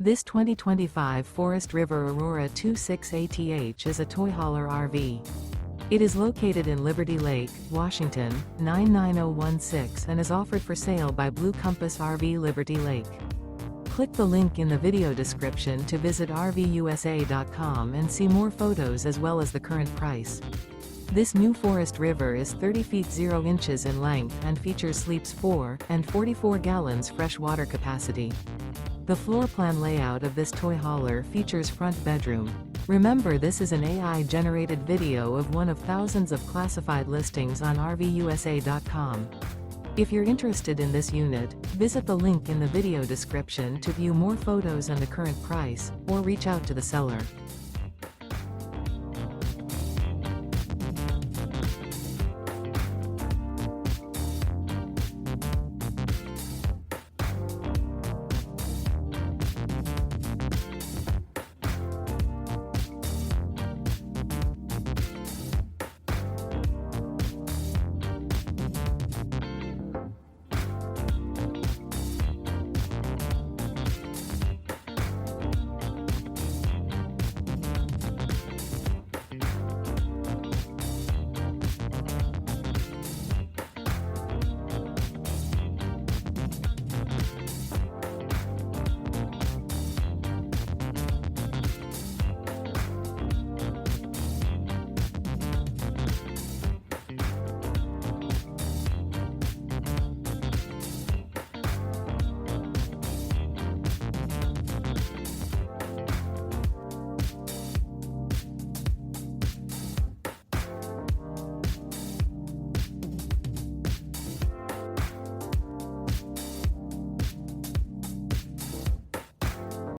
This 2025 Forest River Aurora 26ATH is a toy hauler RV. It is located in Liberty Lake, Washington, 99016 and is offered for sale by Blue Compass RV Liberty Lake. Click the link in the video description to visit RVUSA.com and see more photos as well as the current price. This new Forest River is 30 feet 0 inches in length and features sleeps 4 and 44 gallons fresh water capacity. The floor plan layout of this toy hauler features front bedroom. Remember, this is an AI-generated video of one of thousands of classified listings on RVUSA.com. If you're interested in this unit, visit the link in the video description to view more photos and the current price, or reach out to the seller.